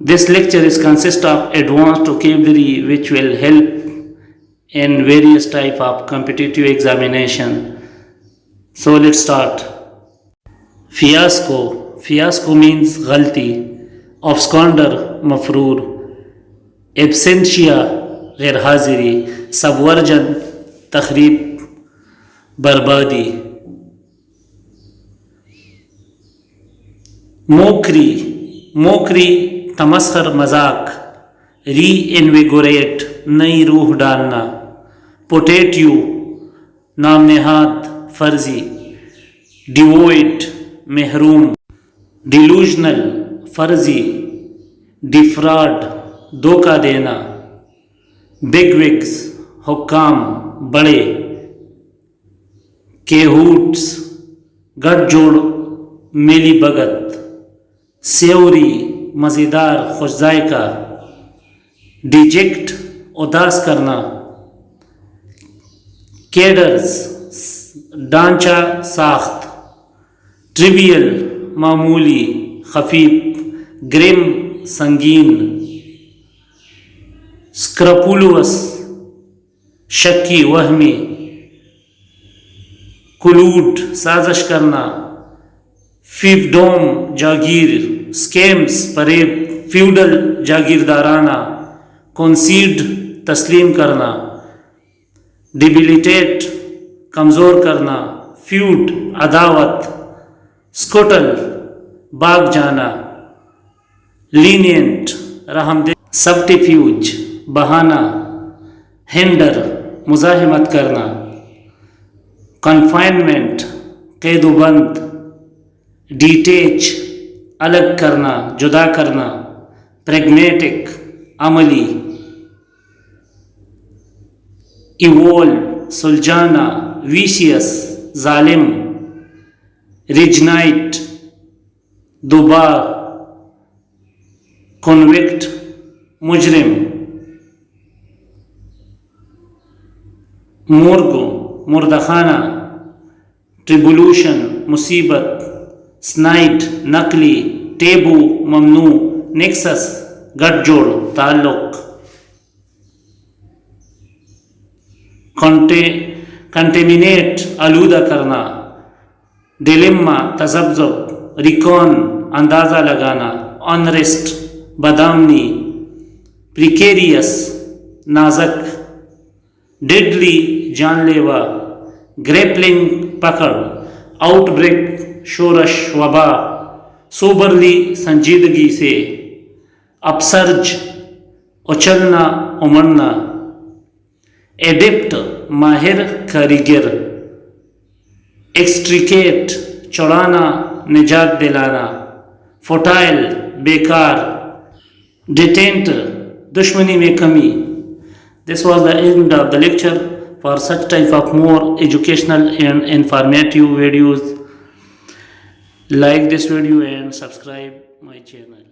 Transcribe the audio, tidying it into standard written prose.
This lecture is consist of advanced vocabulary which will help in various type of competitive examination. So let's start. Fiasco. Fiasco means ghalti. Absconder, mafroor. Absentia, غیر حاضری. Subversion, تخریب, بربادی. موکری تمسخر, مذاق. ری انویگوریٹ, نئی روح ڈالنا. پوٹیٹیو, نام نہاد, فرضی. ڈیوائٹ, محروم. ڈیلوژنل, فرضی. ڈیفراڈ, دھوکہ دینا. بگ وگز, حکام, بڑے. کیہوٹس, گٹھ جوڑ, میلی بگت. سیوری, مزیدار, خوش ذائقہ. ڈیجیکٹ, اداس کرنا. کیڈرز, ڈانچہ, ساخت. ٹریویل, معمولی, خفیف. گرم, سنگین. اسکرپولوس, شکی, وہمی. کلوڈ, سازش کرنا. فیوڈوم, جاگیر. اسکیمز, فریب. فیوڈل, جاگیردارانہ. کنسیڈ, تسلیم کرنا. ڈیبلیٹیٹ, کمزور کرنا. فیوڈ, عداوت. اسکوٹل, بھاگ جانا. لینینٹ, رحم دل. سبٹیفیوج, بہانہ. ہینڈر, مزاحمت کرنا. کنفائنمنٹ, قید و بند. ڈیٹیچ, الگ کرنا, جدا کرنا. پریگمیٹک, عملی. ایوول, سلجھانا. ویشیس, ظالم. ریجنائٹ, دوبار. کنوکٹ, مجرم. مورگو, مردہ خانہ. ٹریبولوشن, مصیبت. سنائٹ, نقلی. ٹیبو, ممنوع. نیکسس, گٹھ جوڑ, تعلق. کنٹیمینیٹ, آلودہ کرنا. ڈیلیما, تذبذب. ریکون, اندازہ لگانا. آنریسٹ, بدامنی. پریکیریس, نازک. ڈیڈلی, جان لیوا. گریپلنگ, پکڑ. آؤٹ بریک, شورش, وبا. سوبرلی, سنجیدگی سے. اپسرج, اچھلنا, امڑنا. ایڈپٹ, ماہر, کاریگر. ایکسٹریکیٹ, چڑھانا, نجات دلانا. فوٹائل, بیکار. ڈیٹینٹ, دشمنی میں کمی. This was the end of the lecture. For such type of more educational and informative videos, like this video and subscribe my channel.